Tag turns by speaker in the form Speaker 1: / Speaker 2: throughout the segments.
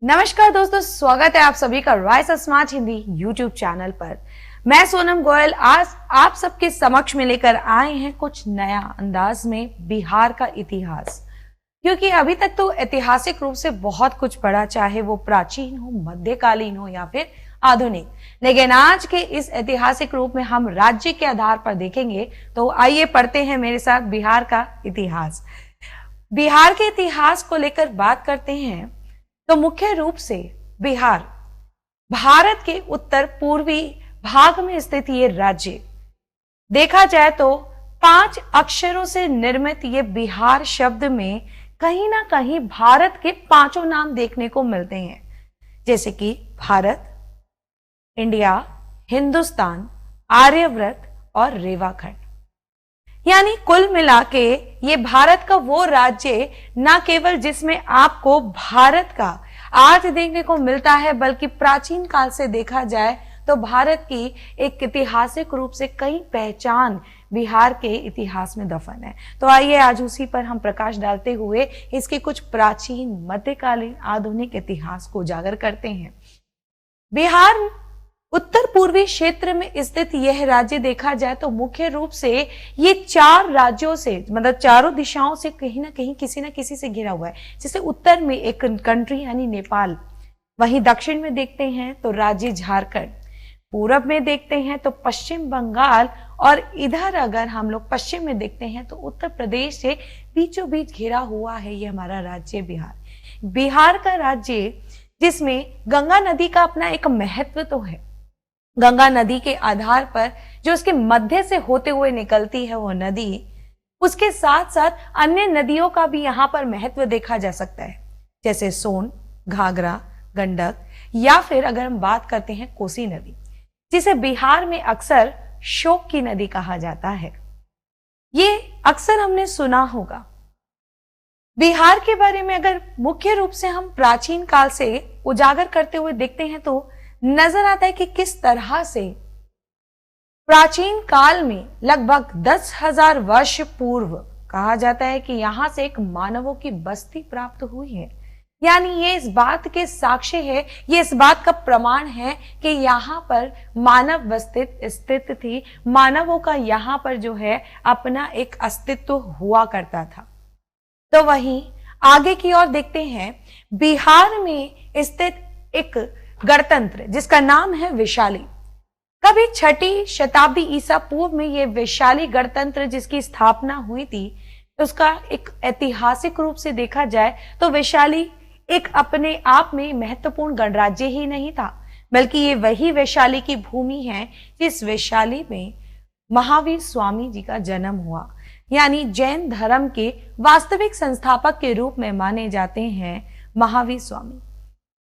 Speaker 1: नमस्कार दोस्तों, स्वागत है आप सभी का rice smart Hindi YouTube channel पर। मैं सोनम गोयल आज आप सबके समक्ष में लेकर आए हैं कुछ नया अंदाज में बिहार का इतिहास। क्योंकि अभी तक तो ऐतिहासिक रूप से बहुत कुछ पढ़ा, चाहे वो प्राचीन हो, मध्यकालीन हो या फिर आधुनिक, लेकिन आज के इस ऐतिहासिक रूप में हम राज्य के आधार पर देखेंगे। तो आइए पढ़ते हैं मेरे साथ बिहार का इतिहास। बिहार के इतिहास को लेकर बात करते हैं तो मुख्य रूप से बिहार भारत के उत्तर पूर्वी भाग में स्थित ये राज्य देखा जाए तो 5 अक्षरों से निर्मित ये बिहार शब्द में कहीं ना कहीं भारत के 5 नाम देखने को मिलते हैं, जैसे कि भारत, इंडिया, हिंदुस्तान, आर्यव्रत और रेवाखंड। यानी कुल मिला के ये भारत का वो राज्य न केवल जिसमें आपको भारत का आज देखने को मिलता है, बल्कि प्राचीन काल से देखा जाए तो भारत की एक ऐतिहासिक रूप से कई पहचान बिहार के इतिहास में दफन है। तो आइए आज उसी पर हम प्रकाश डालते हुए इसके कुछ प्राचीन, मध्यकालीन, आधुनिक इतिहास को उजागर करते हैं। बिहार उत्तर पूर्वी क्षेत्र में स्थित यह राज्य देखा जाए तो मुख्य रूप से ये 4 राज्यों से, मतलब चारों दिशाओं से कहीं ना कहीं किसी न किसी से घिरा हुआ है। जैसे उत्तर में एक कंट्री यानी नेपाल, वहीं दक्षिण में देखते हैं तो राज्य झारखंड, पूरब में देखते हैं तो पश्चिम बंगाल, और इधर अगर हम लोग पश्चिम में देखते हैं तो उत्तर प्रदेश से बीचों बीच घिरा हुआ है ये हमारा राज्य बिहार। बिहार का राज्य जिसमें गंगा नदी का अपना एक महत्व तो है। गंगा नदी के आधार पर जो उसके मध्य से होते हुए निकलती है वो नदी, उसके साथ साथ अन्य नदियों का भी यहाँ पर महत्व देखा जा सकता है, जैसे सोन, घाघरा, गंडक, या फिर अगर हम बात करते हैं कोसी नदी, जिसे बिहार में अक्सर शोक की नदी कहा जाता है। ये अक्सर हमने सुना होगा। बिहार के बारे में अगर मुख्य रूप से हम प्राचीन काल से उजागर करते हुए देखते हैं तो नजर आता है कि किस तरह से प्राचीन काल में लगभग 10,000 वर्ष पूर्व कहा जाता है कि यहां से एक मानवों की बस्ती प्राप्त हुई है। यानी ये इस बात के साक्ष्य है, ये इस बात का प्रमाण है कि यहाँ पर मानव बस्ती स्थित थी, मानवों का यहाँ पर जो है अपना एक अस्तित्व हुआ करता था। तो वहीं आगे की ओर देखते हैं, बिहार में स्थित एक गणतंत्र जिसका नाम है वैशाली। कभी 6ठी शताब्दी ईसा पूर्व में यह वैशाली गणतंत्र जिसकी स्थापना हुई थी, उसका एक ऐतिहासिक रूप से देखा जाए तो वैशाली एक अपने आप में महत्वपूर्ण गणराज्य ही नहीं था, बल्कि ये वही वैशाली की भूमि है जिस वैशाली में महावीर स्वामी जी का जन्म हुआ। यानी जैन धर्म के वास्तविक संस्थापक के रूप में माने जाते हैं महावीर स्वामी।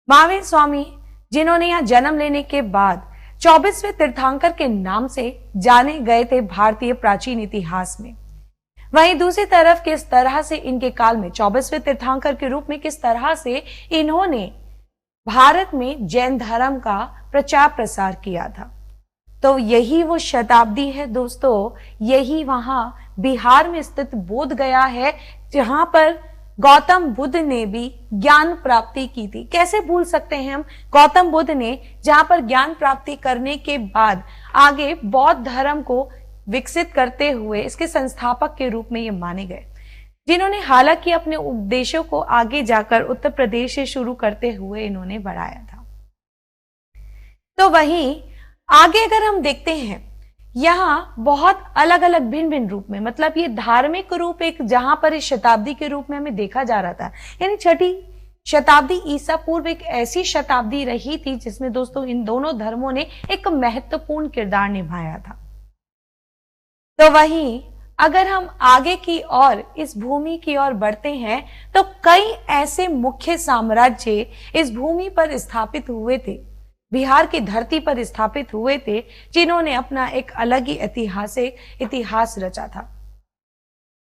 Speaker 1: महावीर स्वामी जिन्होंने यहाँ जन्म लेने के बाद 24वें तीर्थंकर के नाम से जाने गए थे भारतीय प्राचीन इतिहास में। वहीं दूसरी तरफ किस तरह से इनके काल में 24वें तीर्थंकर के रूप में किस तरह से इन्होंने भारत में जैन धर्म का प्रचार प्रसार किया था। तो यही वो शताब्दी है दोस्तों, यही वहां बिहार में स्थित बोध गया है जहां पर गौतम बुद्ध ने भी ज्ञान प्राप्ति की थी। कैसे भूल सकते हैं हम, गौतम बुद्ध ने जहां पर ज्ञान प्राप्ति करने के बाद आगे बौद्ध धर्म को विकसित करते हुए इसके संस्थापक के रूप में ये माने गए, जिन्होंने हालांकि अपने उपदेशों को आगे जाकर उत्तर प्रदेश से शुरू करते हुए इन्होंने बढ़ाया था। तो वहीं आगे अगर हम देखते हैं, यहाँ बहुत अलग अलग भिन्न भिन्न रूप में, मतलब ये धार्मिक रूप एक जहां पर इस शताब्दी के रूप में हमें देखा जा रहा था। यानी 6ठी शताब्दी ईसा पूर्व एक ऐसी शताब्दी रही थी जिसमें दोस्तों इन दोनों धर्मों ने एक महत्वपूर्ण किरदार निभाया था। तो वहीं अगर हम आगे की ओर इस भूमि की ओर बढ़ते हैं तो कई ऐसे मुख्य साम्राज्य इस भूमि पर स्थापित हुए थे, बिहार की धरती पर स्थापित हुए थे, जिन्होंने अपना एक अलग ही ऐतिहासिक इतिहास रचा था।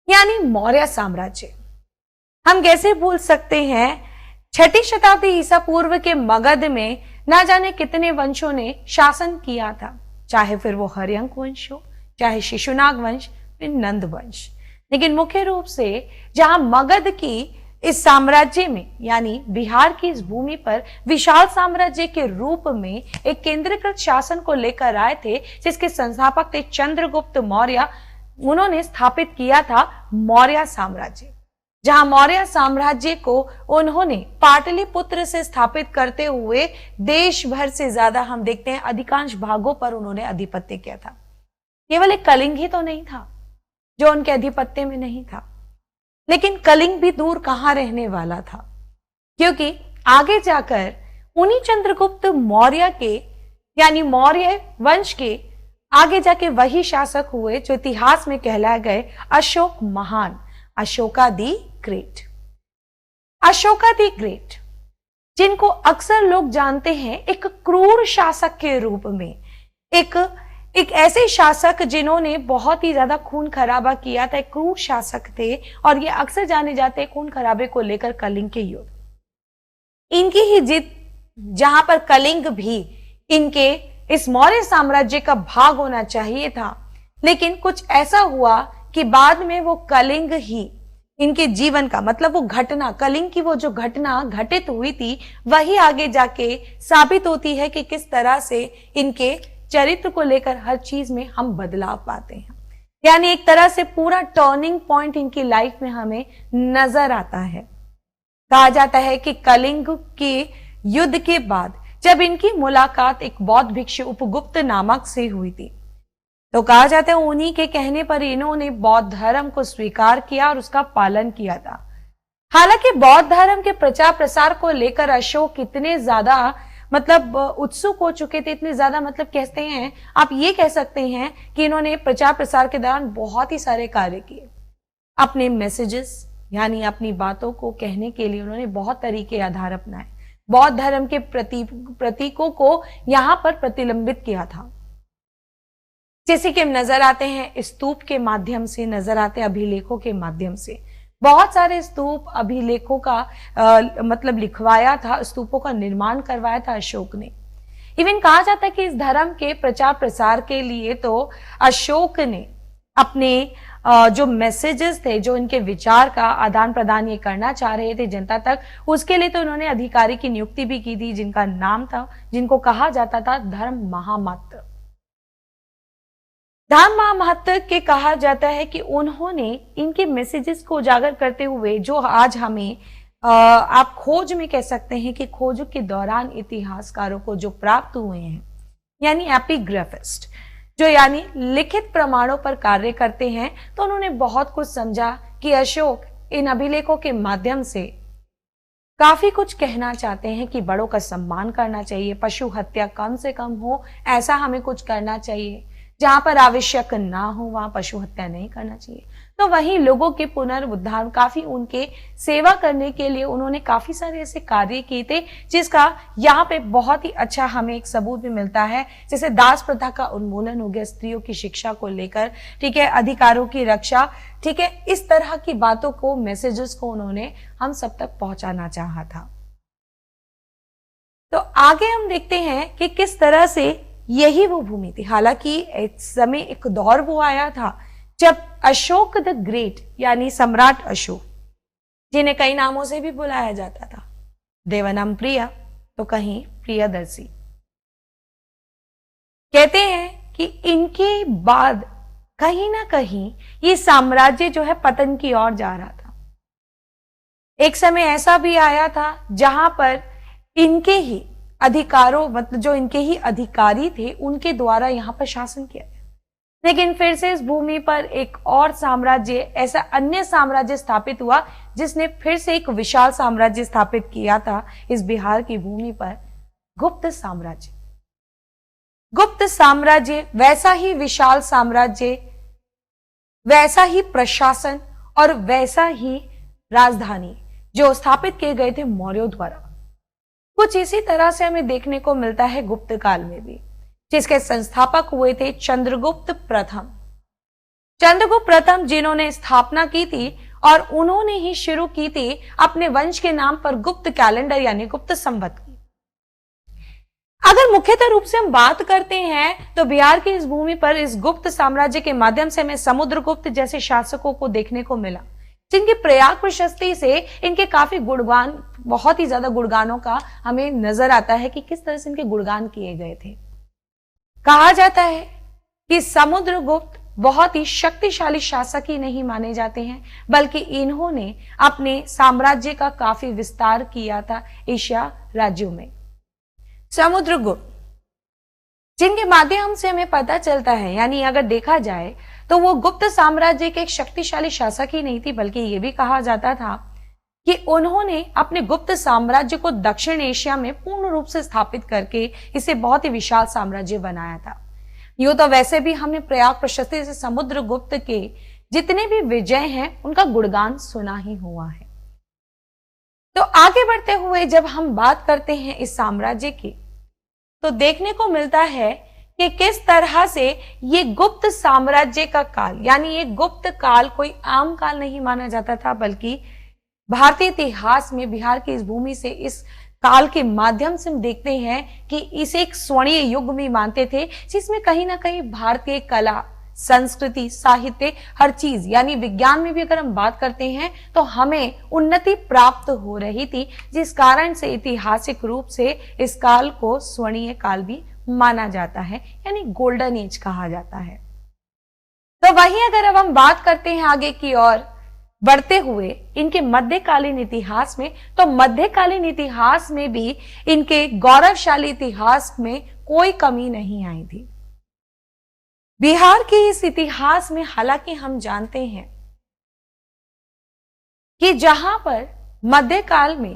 Speaker 1: यानी मौर्य साम्राज्य। हम कैसे भूल सकते हैं, 6ठी शताब्दी ईसा पूर्व के मगध में ना जाने कितने वंशों ने शासन किया था, चाहे फिर वो हर्यंक वंश हो, चाहे शिशुनाग वंश, फिर नंद वंश। लेकिन मुख्य रूप से जहां मगध की इस साम्राज्य में यानी बिहार की इस भूमि पर विशाल साम्राज्य के रूप में एक केंद्रीकृत शासन को लेकर आए थे, जिसके संस्थापक थे चंद्रगुप्त मौर्य। उन्होंने स्थापित किया था मौर्य साम्राज्य, जहां मौर्य साम्राज्य को उन्होंने पाटलिपुत्र से स्थापित करते हुए देश भर से ज्यादा हम देखते हैं अधिकांश भागों पर उन्होंने अधिपत्य किया था। केवल एक कलिंग ही तो नहीं था जो उनके अधिपत्य में नहीं था, लेकिन कलिंग भी दूर कहां रहने वाला था, क्योंकि आगे जाकर उन्हीं चंद्रगुप्त मौर्य के यानी मौर्य वंश के आगे जाके वही शासक हुए जो इतिहास में कहलाए गए अशोक महान, Ashoka the great. Ashoka the great, जिनको अक्सर लोग जानते हैं एक क्रूर शासक के रूप में, एक ऐसे शासक जिन्होंने बहुत ही ज्यादा खून खराबा किया था, एक क्रूर शासक थे और ये अक्सर जाने जाते हैं खून खराबे को लेकर कलिंग के युद्ध। इनकी ही जीत, जहां पर कलिंग भी इनके इस मौर्य साम्राज्य का भाग होना चाहिए था, लेकिन कुछ ऐसा हुआ कि बाद में वो कलिंग ही इनके जीवन का मतलब वो घटना, कलिंग की वो जो घटना घटित हुई थी, वही आगे जाके साबित होती है कि किस तरह से इनके चरित्र को लेकर हर चीज में हम बदलाव पाते हैं। यानी एक तरह से पूरा टर्निंग पॉइंट इनकी लाइफ में हमें नजर आता है। कहा जाता है कि कलिंग के युद्ध के बाद जब इनकी मुलाकात एक बौद्ध भिक्षु उपगुप्त नामक से हुई थी, तो कहा जाता है उन्हीं के कहने पर इन्होंने बौद्ध धर्म को स्वीकार किया और उसका पालन किया था। हालांकि बौद्ध धर्म के प्रचार प्रसार को लेकर अशोक इतने ज्यादा मतलब उत्सुक हो चुके थे, इतने ज्यादा मतलब कहते हैं, आप ये कह सकते हैं कि इन्होंने प्रचार प्रसार के दौरान बहुत ही सारे कार्य किए। अपने मैसेजेस यानी अपनी बातों को कहने के लिए उन्होंने बहुत तरीके आधार अपनाए, बौद्ध धर्म के प्रतीकों को यहां पर प्रतिलंबित किया था, जैसे कि हम नजर आते हैं स्तूप के माध्यम से, नजर आते हैं अभिलेखों के माध्यम से। बहुत सारे स्तूप अभिलेखों का मतलब लिखवाया था, स्तूपों का निर्माण करवाया था अशोक ने। इवन कहा जाता है कि इस धर्म के प्रचार प्रसार के लिए तो अशोक ने अपने जो मैसेजेस थे, जो इनके विचार का आदान प्रदान ये करना चाह रहे थे जनता तक, उसके लिए तो उन्होंने अधिकारी की नियुक्ति भी की थी, जिनका नाम था, जिनको कहा जाता था धर्म महामत। धर्म महामहत्व के कहा जाता है कि उन्होंने इनके मैसेजेस को उजागर करते हुए जो आज हमें आप खोज में कह सकते हैं कि खोज के दौरान इतिहासकारों को जो प्राप्त हुए हैं, यानी एपिग्राफिस्ट, जो यानी लिखित प्रमाणों पर कार्य करते हैं, तो उन्होंने बहुत कुछ समझा कि अशोक इन अभिलेखों के माध्यम से काफी कुछ कहना चाहते हैं कि बड़ों का सम्मान करना चाहिए, पशु हत्या कम से कम हो, ऐसा हमें कुछ करना चाहिए, जहां पर आवश्यक ना हो वहां पशु हत्या नहीं करना चाहिए। तो वहीं लोगों के पुनर्उद्धार, काफी उनके सेवा करने के लिए उन्होंने काफी सारे ऐसे कार्य किए थे, जिसका यहाँ पे बहुत ही अच्छा हमें एक सबूत भी मिलता है। जैसे दास प्रथा का उन्मूलन हो गया, स्त्रियों की शिक्षा को लेकर, ठीक है, अधिकारों की रक्षा, ठीक है, इस तरह की बातों को, मैसेजेस को उन्होंने हम सब तक पहुंचाना चाहा था। तो आगे हम देखते हैं कि किस तरह से यही वो भूमि थी। हालांकि एक समय, एक दौर वो आया था जब अशोक द ग्रेट यानी सम्राट अशोक, जिन्हें कई नामों से भी बुलाया जाता था, देवनम प्रिय तो कहीं प्रियदर्शी, कहते हैं कि इनके बाद कहीं ना कहीं ये साम्राज्य जो है पतन की ओर जा रहा था। एक समय ऐसा भी आया था जहां पर इनके ही अधिकारों, मतलब जो इनके ही अधिकारी थे, उनके द्वारा यहां पर शासन किया गया। लेकिन फिर से इस भूमि पर एक और साम्राज्य, ऐसा अन्य साम्राज्य स्थापित हुआ, जिसने फिर से एक विशाल साम्राज्य स्थापित किया था इस बिहार की भूमि पर, गुप्त साम्राज्य। गुप्त साम्राज्य वैसा ही विशाल साम्राज्य, वैसा ही प्रशासन और वैसा ही राजधानी जो स्थापित किए गए थे मौर्यों द्वारा। कुछ इसी तरह से हमें देखने को मिलता है गुप्त काल में भी, जिसके संस्थापक हुए थे चंद्रगुप्त प्रथम। चंद्रगुप्त प्रथम जिन्होंने स्थापना की थी और उन्होंने ही शुरू की थी अपने वंश के नाम पर गुप्त कैलेंडर यानी गुप्त संवत की। अगर मुख्यतः रूप से हम बात करते हैं तो बिहार की इस भूमि पर इस गुप्त साम्राज्य के माध्यम से हमें समुद्रगुप्त जैसे शासकों को देखने को मिला, जिनकी प्रयाग प्रशस्ति से इनके काफी गुणगान, बहुत ही ज्यादा गुणगानों का हमें नजर आता है कि किस तरह से इनके गुणगान किए गए थे। कहा जाता है कि समुद्रगुप्त बहुत ही शक्तिशाली शासक ही नहीं माने जाते हैं, बल्कि इन्होंने अपने साम्राज्य का काफी विस्तार किया था एशिया राज्यों में। समुद्रगुप्त, जिनके माध्यम से हमें पता चलता है, यानी अगर देखा जाए तो वो गुप्त साम्राज्य के एक शक्तिशाली शासक ही नहीं थी, बल्कि ये भी कहा जाता था कि उन्होंने अपने गुप्त साम्राज्य को दक्षिण एशिया में पूर्ण रूप से स्थापित करके इसे बहुत ही विशाल साम्राज्य बनाया था। यूं तो वैसे भी हमने प्रयाग प्रशस्ति से समुद्रगुप्त के जितने भी विजय हैं उनका गुणगान सुना ही हुआ है। तो आगे बढ़ते हुए जब हम बात करते हैं इस साम्राज्य की, तो देखने को मिलता है कि किस तरह से ये गुप्त साम्राज्य का काल, यानी ये गुप्त काल कोई आम काल नहीं माना जाता था, बल्कि भारतीय इतिहास में बिहार की इस भूमि से इस काल के माध्यम से हम देखते हैं कि इसे एक स्वर्णीय युग में मानते थे, जिसमें कहीं ना कहीं भारतीय कला, संस्कृति, साहित्य, हर चीज, यानी विज्ञान में भी अगर हम बात करते हैं तो हमें उन्नति प्राप्त हो रही थी, जिस कारण से ऐतिहासिक रूप से इस काल को स्वर्णीय काल भी माना जाता है, यानी गोल्डन एज कहा जाता है। तो वहीं अगर अब हम बात करते हैं आगे की ओर बढ़ते हुए इनके मध्यकालीन इतिहास में, तो मध्यकालीन इतिहास में भी इनके गौरवशाली इतिहास में कोई कमी नहीं आई थी। बिहार के इस इतिहास में हालांकि हम जानते हैं कि जहां पर मध्यकाल में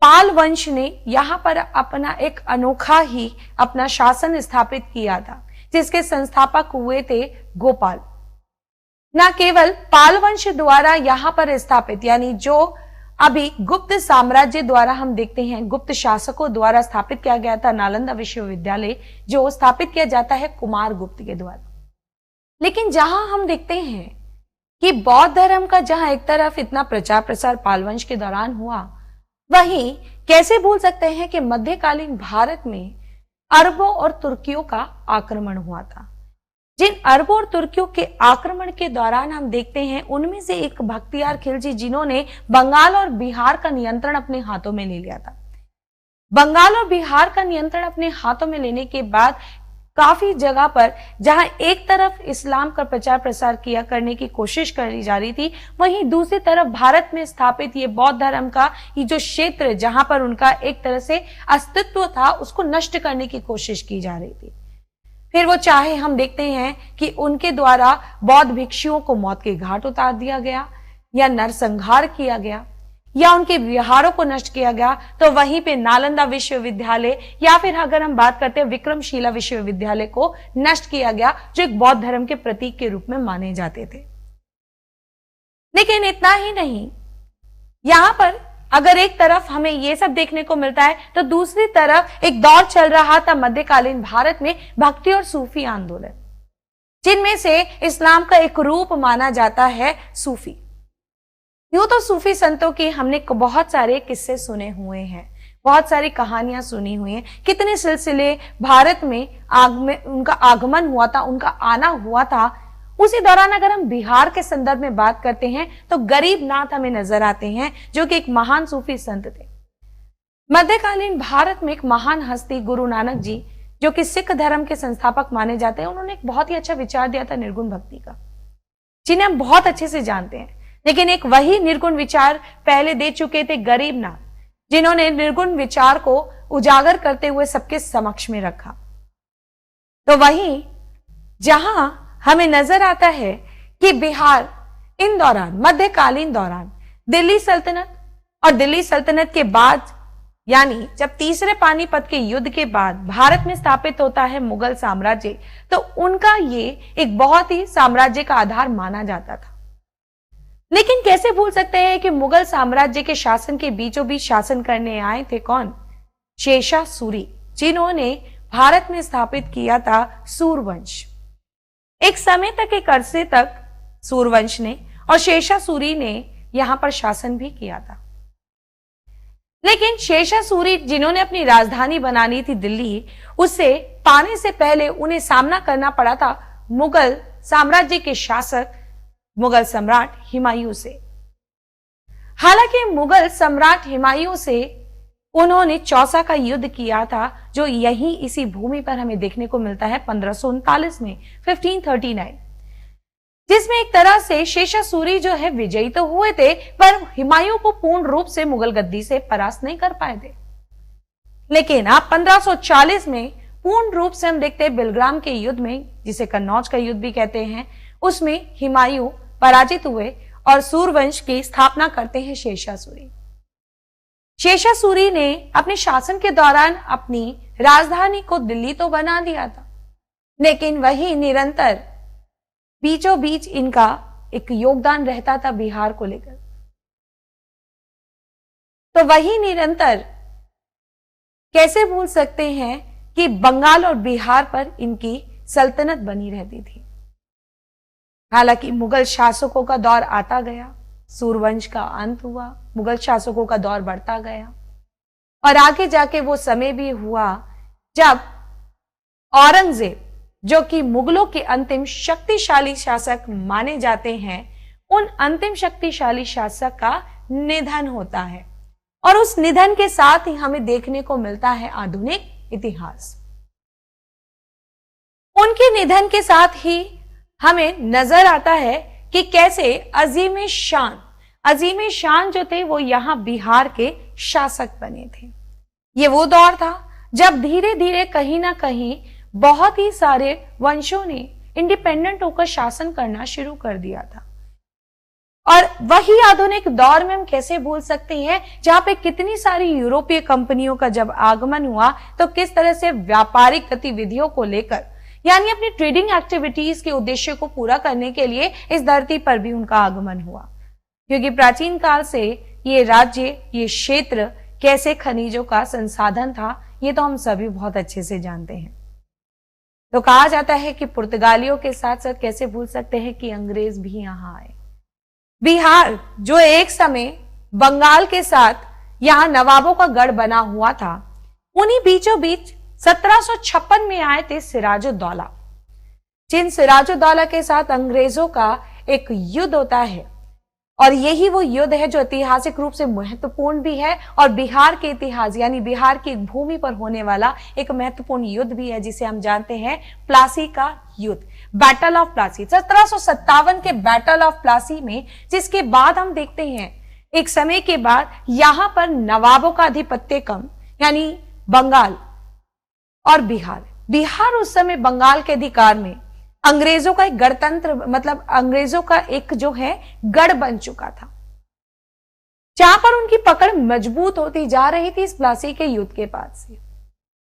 Speaker 1: पाल वंश ने यहां पर अपना एक अनोखा ही अपना शासन स्थापित किया था, जिसके संस्थापक हुए थे गोपाल। न केवल पाल वंश द्वारा यहां पर स्थापित, यानी जो अभी गुप्त साम्राज्य द्वारा हम देखते हैं, गुप्त शासकों द्वारा स्थापित किया गया था नालंदा विश्वविद्यालय, जो स्थापित किया जाता है कुमार गुप्त के द्वारा। लेकिन जहां हम देखते हैं कि बौद्ध धर्म का जहां एक तरफ इतना प्रचार प्रसार पाल वंश के दौरान हुआ, वहीं कैसे भूल सकते हैं कि मध्यकालीन भारत में अरबों और तुर्कियों का आक्रमण हुआ था। जिन अरबों और तुर्कियों के आक्रमण के दौरान हम देखते हैं उनमें से एक बख्तियार खिलजी, जिन्होंने बंगाल और बिहार का नियंत्रण अपने हाथों में ले लिया था। बंगाल और बिहार का नियंत्रण अपने हाथों में लेने के बाद काफी जगह पर जहां एक तरफ इस्लाम का प्रचार प्रसार किया करने की कोशिश करी जा रही थी, वहीं दूसरी तरफ भारत में स्थापित ये बौद्ध धर्म का ये जो क्षेत्र, जहां पर उनका एक तरह से अस्तित्व था, उसको नष्ट करने की कोशिश की जा रही थी। फिर वो चाहे हम देखते हैं कि उनके द्वारा बौद्ध भिक्षुओं को मौत के घाट उतार दिया गया, या नरसंहार किया गया, या उनके विहारों को नष्ट किया गया, तो वहीं पे नालंदा विश्वविद्यालय, या फिर अगर हम बात करते हैं विक्रमशिला विश्वविद्यालय को नष्ट किया गया, जो एक बौद्ध धर्म के प्रतीक के रूप में माने जाते थे। लेकिन इतना ही नहीं, यहां पर अगर एक तरफ हमें यह सब देखने को मिलता है, तो दूसरी तरफ एक दौर चल रहा था मध्यकालीन भारत में भक्ति और सूफी आंदोलन, जिनमें से इस्लाम का एक रूप माना जाता है सूफी। यूं तो सूफी संतों की हमने बहुत सारे किस्से सुने हुए हैं, बहुत सारी कहानियां सुनी हुई हैं, कितने सिलसिले भारत में उनका आगमन हुआ था, उनका आना हुआ था। उसी दौरान अगर हम बिहार के संदर्भ में बात करते हैं तो गरीबनाथ हमें नजर आते हैं, जो कि एक महान सूफी संत थे। मध्यकालीन भारत में एक महान हस्ती गुरु नानक जी, जो कि सिख धर्म के संस्थापक माने जाते हैं, उन्होंने एक बहुत ही अच्छा विचार दिया था निर्गुण भक्ति का, जिन्हें हम बहुत अच्छे से जानते हैं। लेकिन एक वही निर्गुण विचार पहले दे चुके थे गरीबनाथ, जिन्होंने निर्गुण विचार को उजागर करते हुए सबके समक्ष में रखा। तो वहीं जहां हमें नजर आता है कि बिहार इन दौरान, मध्यकालीन दौरान, दिल्ली सल्तनत और दिल्ली सल्तनत के बाद, यानी जब तीसरे पानीपत के युद्ध के बाद भारत में स्थापित होता है मुगल साम्राज्य, तो उनका ये एक बहुत ही साम्राज्य का आधार माना जाता था। लेकिन कैसे भूल सकते हैं कि मुगल साम्राज्य के शासन के बीचों बीच शासन करने आए थे कौन? शेरशाह सूरी, जिन्होंने भारत में स्थापित किया था सूरवंश। एक समय तक, एक अरसे तक सूरवंश ने और शेरशाह सूरी ने यहां पर शासन भी किया था। लेकिन शेरशाह सूरी, जिन्होंने अपनी राजधानी बनानी थी दिल्ली, उसे पाने से पहले उन्हें सामना करना पड़ा था मुगल साम्राज्य के शासक, मुगल सम्राट हुमायूं से। हालांकि मुगल सम्राट हुमायूं से उन्होंने चौसा का युद्ध किया था, जो यही इसी भूमि पर हमें देखने को मिलता है 1539 में, 1539, जिसमें एक तरह से शेषा सूरी जो है विजयी तो हुए थे, पर हुमायूं को पूर्ण रूप से मुगल गद्दी से परास्त नहीं कर पाए थे। लेकिन आप 1540 में पूर्ण रूप से हम देखते हैं बिलग्राम के युद्ध में, जिसे कन्नौज का युद्ध भी कहते हैं, उसमें हुमायूं पराजित हुए और सूरवंश की स्थापना करते हैं शेषा सूरी। शेषा सूरी ने अपने शासन के दौरान अपनी राजधानी को दिल्ली तो बना दिया था, लेकिन वही निरंतर बीचों बीच इनका एक योगदान रहता था बिहार को लेकर। तो वही निरंतर कैसे भूल सकते हैं कि बंगाल और बिहार पर इनकी सल्तनत बनी रहती थी। हालांकि मुगल शासकों का दौर आता गया, सूरवंश का अंत हुआ, मुगल शासकों का दौर बढ़ता गया और आगे जाके वो समय भी हुआ जब औरंगजेब, जो कि मुगलों के अंतिम शक्तिशाली शासक माने जाते हैं, उन अंतिम शक्तिशाली शासक का निधन होता है और उस निधन के साथ ही हमें देखने को मिलता है आधुनिक इतिहास। उनके निधन के साथ ही हमें नजर आता है कि कैसे अजीम शान जो थे वो यहां बिहार के शासक बने थे। ये वो दौर था जब धीरे धीरे कहीं ना कहीं बहुत ही सारे वंशों ने इंडिपेंडेंट होकर शासन करना शुरू कर दिया था। और वही आधुनिक दौर में हम कैसे भूल सकते हैं, जहां पे कितनी सारी यूरोपीय कंपनियों का जब आगमन हुआ, तो किस तरह से व्यापारिक गतिविधियों को लेकर, यानी अपनी ट्रेडिंग एक्टिविटीज के उद्देश्य को पूरा करने के लिए इस धरती पर भी उनका आगमन हुआ। क्योंकि प्राचीन काल से ये राज्य, ये क्षेत्र कैसे खनिजों का संसाधन था, ये तो हम सभी बहुत अच्छे से जानते हैं। तो कहा जाता है कि पुर्तगालियों के साथ साथ कैसे भूल सकते हैं कि अंग्रेज भी यहां आए। बिहार जो एक समय बंगाल के साथ यहां नवाबों का गढ़ बना हुआ था, उन्हीं बीचों बीच 1756 में आए थे सिराजुद्दौला, जिन सिराजुद्दौला के साथ अंग्रेजों का एक युद्ध होता है। और यही वो युद्ध है जो ऐतिहासिक रूप से महत्वपूर्ण भी है और बिहार के इतिहास, यानी बिहार की भूमि पर होने वाला एक महत्वपूर्ण युद्ध भी है, जिसे हम जानते हैं प्लासी का युद्ध, बैटल ऑफ प्लासी। 1757 के बैटल ऑफ प्लासी में, जिसके बाद हम देखते हैं एक समय के बाद यहां पर नवाबों का आधिपत्य कम, यानी बंगाल और बिहार उस समय बंगाल के अधिकार में, अंग्रेजों का एक गणतंत्र, मतलब अंग्रेजों का एक जो है गढ़ बन चुका था, जहां पर उनकी पकड़ मजबूत होती जा रही थी इस प्लासी के युद्ध के बाद से।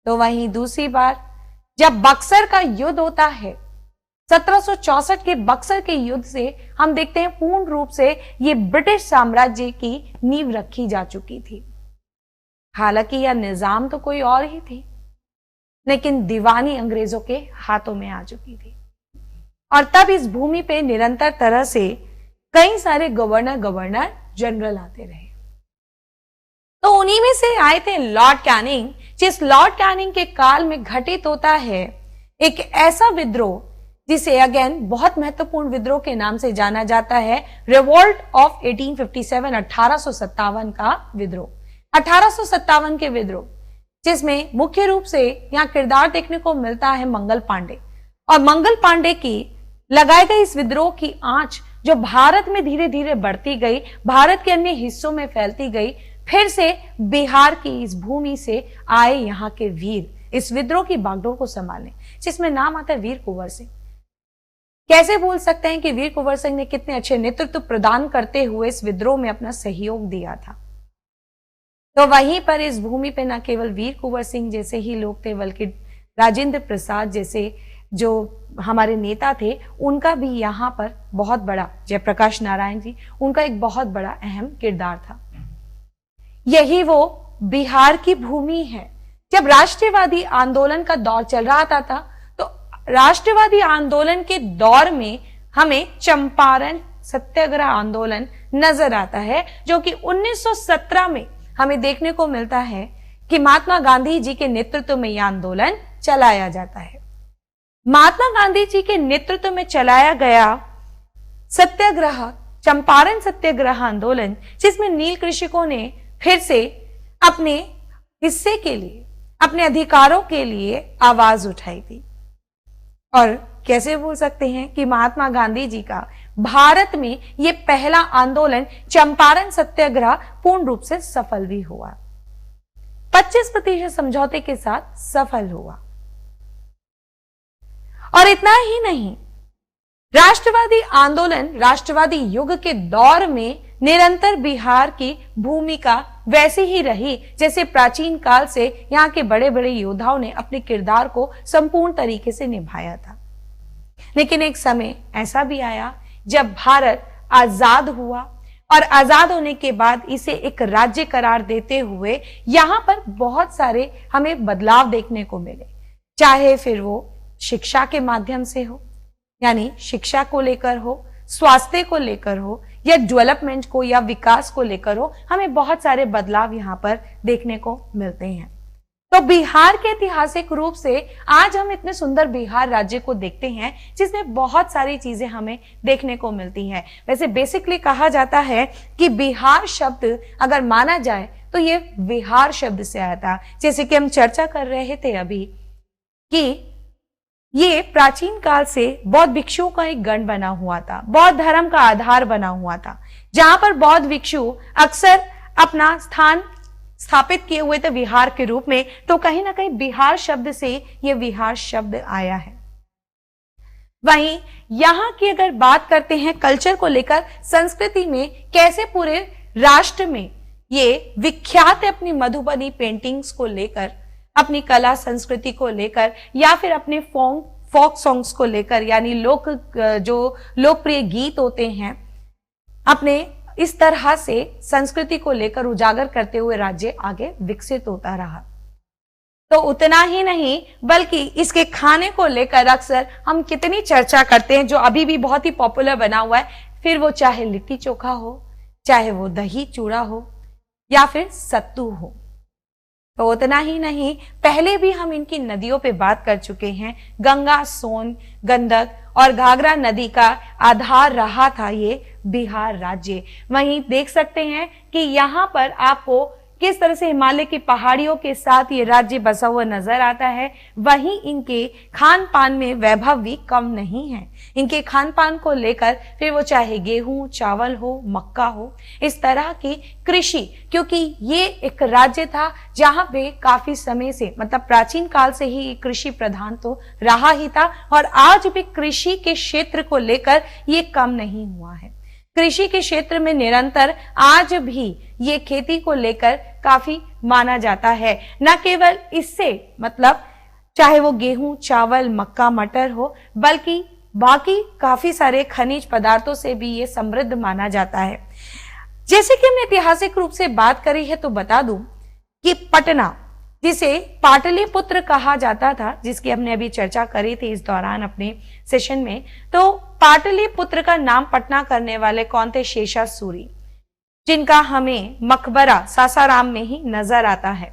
Speaker 1: तो वहीं दूसरी बार जब बक्सर का युद्ध होता है, 1764 के बक्सर के युद्ध से हम देखते हैं पूर्ण रूप से ये ब्रिटिश साम्राज्य की नींव रखी जा चुकी थी। हालांकि यह निजाम तो कोई और ही थी, लेकिन दीवानी अंग्रेजों के हाथों में आ चुकी थी। और तब इस भूमि पे निरंतर तरह से कई सारे गवर्नर जनरल आते रहे। तो उन्हीं में से आए थे लॉर्ड कैनिंग, जिस लॉर्ड कैनिंग के काल में घटित होता है एक ऐसा विद्रोह जिसे अगेन बहुत महत्वपूर्ण विद्रोह के नाम से जाना जाता है, रिवोल्ट ऑफ 1857, 1857 का विद्रोह। 1857 के विद्रोह जिसमें मुख्य रूप से यहां किरदार देखने को मिलता है मंगल पांडे, और मंगल पांडे की लगाए गए इस विद्रोह की आंच जो भारत में धीरे धीरे बढ़ती गई, भारत के अन्य हिस्सों में फैलती गई, फिर से बिहार की इस भूमि से आए यहाँ के वीर इस विद्रोह की बागडोर को संभालने, जिसमें नाम आता है वीर कुंवर सिंह। कैसे भूल सकते हैं कि वीर कुंवर सिंह ने कितने अच्छे नेतृत्व प्रदान करते हुए इस विद्रोह में अपना सहयोग दिया था। तो वहीं पर इस भूमि पे न केवल वीर कुंवर सिंह जैसे ही लोग थे, बल्कि राजेंद्र प्रसाद जैसे जो हमारे नेता थे, उनका भी यहाँ पर बहुत बड़ा, जयप्रकाश नारायण जी, उनका एक बहुत बड़ा अहम किरदार था। यही वो बिहार की भूमि है। जब राष्ट्रवादी आंदोलन का दौर चल रहा था तो राष्ट्रवादी आंदोलन के दौर में हमें चंपारण सत्याग्रह आंदोलन नजर आता है, जो कि 1917 में हमें देखने को मिलता है कि महात्मा गांधी जी के नेतृत्व में यह आंदोलन चलाया जाता है। महात्मा गांधी जी के नेतृत्व में चलाया गया सत्याग्रह चंपारण सत्याग्रह आंदोलन, जिसमें नील कृषकों ने फिर से अपने हिस्से के लिए, अपने अधिकारों के लिए आवाज उठाई थी। और कैसे भूल सकते हैं कि महात्मा गांधी जी का भारत में यह पहला आंदोलन चंपारण सत्याग्रह पूर्ण रूप से सफल भी हुआ, 25% समझौते के साथ सफल हुआ। और इतना ही नहीं, राष्ट्रवादी आंदोलन, राष्ट्रवादी युग के दौर में निरंतर बिहार की भूमिका वैसी ही रही जैसे प्राचीन काल से यहाँ के बड़े बड़े योद्धाओं ने अपने किरदार को संपूर्ण तरीके से निभाया था। लेकिन एक समय ऐसा भी आया जब भारत आजाद हुआ और आजाद होने के बाद इसे एक राज्य करार देते हुए यहां पर बहुत सारे हमें बदलाव देखने को मिले, चाहे फिर वो शिक्षा के माध्यम से हो, यानी शिक्षा को लेकर हो, स्वास्थ्य को लेकर हो, या डेवलपमेंट को या विकास को लेकर हो, हमें बहुत सारे बदलाव यहां पर देखने को मिलते हैं। तो बिहार के ऐतिहासिक रूप से आज हम इतने सुंदर बिहार राज्य को देखते हैं जिसमें बहुत सारी चीजें हमें देखने को मिलती हैं। वैसे बेसिकली कहा जाता है कि बिहार शब्द अगर माना जाए तो ये विहार शब्द से आया था, जैसे कि हम चर्चा कर रहे थे अभी कि ये प्राचीन काल से बौद्ध भिक्षुओं का एक गण बना हुआ था, बौद्ध धर्म का आधार बना हुआ था, जहां पर बौद्ध भिक्षु अक्सर अपना स्थान स्थापित किए हुए थे विहार के रूप में। तो कहीं ना कहीं बिहार शब्द से यह विहार शब्द आया है। वहीं यहां की अगर बात करते हैं कल्चर को लेकर, संस्कृति में कैसे पूरे राष्ट्र में ये विख्यात है अपनी मधुबनी पेंटिंग्स को लेकर, अपनी कला संस्कृति को लेकर, या फिर अपने फोक सॉन्ग्स को लेकर, यानी जो लोकप्रिय गीत होते हैं, अपने इस तरह से संस्कृति को लेकर उजागर करते हुए राज्य आगे विकसित होता रहा। तो उतना ही नहीं बल्कि इसके खाने को लेकर अक्सर हम कितनी चर्चा करते हैं, जो अभी भी बहुत ही पॉपुलर बना हुआ है, फिर वो चाहे लिट्टी चोखा हो, चाहे वो दही चूड़ा हो, या फिर सत्तू हो। तो उतना ही नहीं, पहले भी हम इनकी नदियों पे बात कर चुके हैं। गंगा, सोन, गंडक और घाघरा नदी का आधार रहा था ये बिहार राज्य। वहीं देख सकते हैं कि यहाँ पर आपको किस तरह से हिमालय की पहाड़ियों के साथ ये राज्य बसा हुआ नजर आता है। वहीं इनके खान पान में वैभव भी कम नहीं है। इनके खान पान को लेकर फिर वो चाहे गेहूं, चावल हो, मक्का हो, इस तरह की कृषि, क्योंकि ये एक राज्य था जहां पे काफी समय से, मतलब प्राचीन काल से ही कृषि प्रधान तो रहा ही था, और आज भी कृषि के क्षेत्र को लेकर ये कम नहीं हुआ है। कृषि के क्षेत्र में निरंतर आज भी ये खेती को लेकर काफी माना जाता है। न केवल इससे, मतलब चाहे वो गेहूं, चावल, मक्का, मटर हो, बल्कि बाकी काफी सारे खनिज पदार्थों से भी ये समृद्ध माना जाता है। जैसे कि हमने ऐतिहासिक रूप से बात करी है, तो बता दूं कि पटना, जिसे पाटलिपुत्र कहा जाता था, जिसकी हमने अभी चर्चा करी थी इस दौरान अपने सेशन में, तो पाटलिपुत्र का नाम पटना करने वाले कौन थे? शेषासुरी, जिनका हमें मकबरा सासाराम में ही नजर आता है।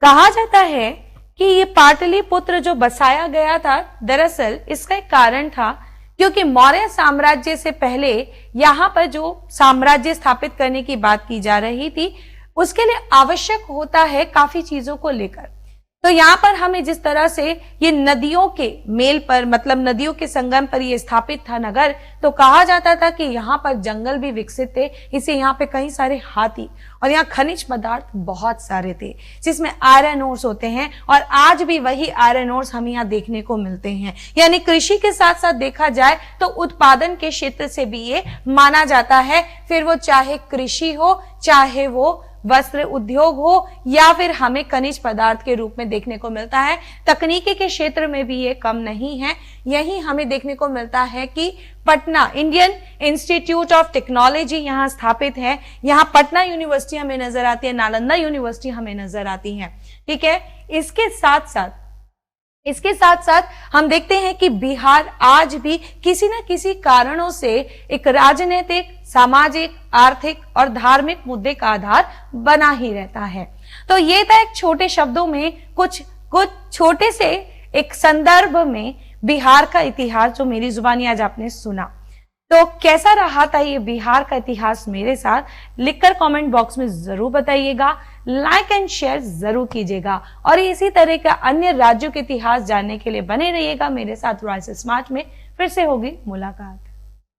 Speaker 1: कहा जाता है कि ये पाटलिपुत्र जो बसाया गया था, दरअसल इसका एक कारण था, क्योंकि मौर्य साम्राज्य से पहले यहाँ पर जो साम्राज्य स्थापित करने की बात की जा रही थी, उसके लिए आवश्यक होता है काफी चीजों को लेकर। तो यहाँ पर हमें जिस तरह से ये नदियों के मेल पर, मतलब नदियों के संगम पर ये स्थापित था नगर, तो कहा जाता था कि यहाँ पर जंगल भी विकसित थे, इसे यहाँ पे कई सारे हाथी और यहाँ खनिज पदार्थ बहुत सारे थे, जिसमें आयरन ओर्स होते हैं, और आज भी वही आयरन ओर्स हमें यहाँ देखने को मिलते हैं। यानी कृषि के साथ साथ देखा जाए तो उत्पादन के क्षेत्र से भी ये माना जाता है, फिर वो चाहे कृषि हो, चाहे वो वस्त्र उद्योग हो, या फिर हमें खनिज पदार्थ के रूप में देखने को मिलता है। तकनीकी के क्षेत्र में भी ये कम नहीं है। यही हमें देखने को मिलता है कि Patna Indian institute of technology यहाँ स्थापित है। यहाँ पटना यूनिवर्सिटी हमें नजर आती है, नालंदा यूनिवर्सिटी हमें नजर आती है। ठीक है, इसके साथ साथ हम देखते हैं कि बिहार आज भी किसी न किसी कारणों से एक राजनीतिक, सामाजिक, आर्थिक और धार्मिक मुद्दे का आधार बना ही रहता है। तो ये था एक छोटे शब्दों में कुछ छोटे से एक संदर्भ में बिहार का इतिहास, जो मेरी जुबानी आज आपने सुना। तो कैसा रहा था ये बिहार का इतिहास मेरे साथ, लिखकर कमेंट बॉक्स में जरूर बताइएगा। लाइक एंड शेयर जरूर कीजिएगा और इसी तरह का अन्य राज्यों के इतिहास जानने के लिए बने रहिएगा मेरे साथ राइस स्मार्ट में। फिर से होगी मुलाकात।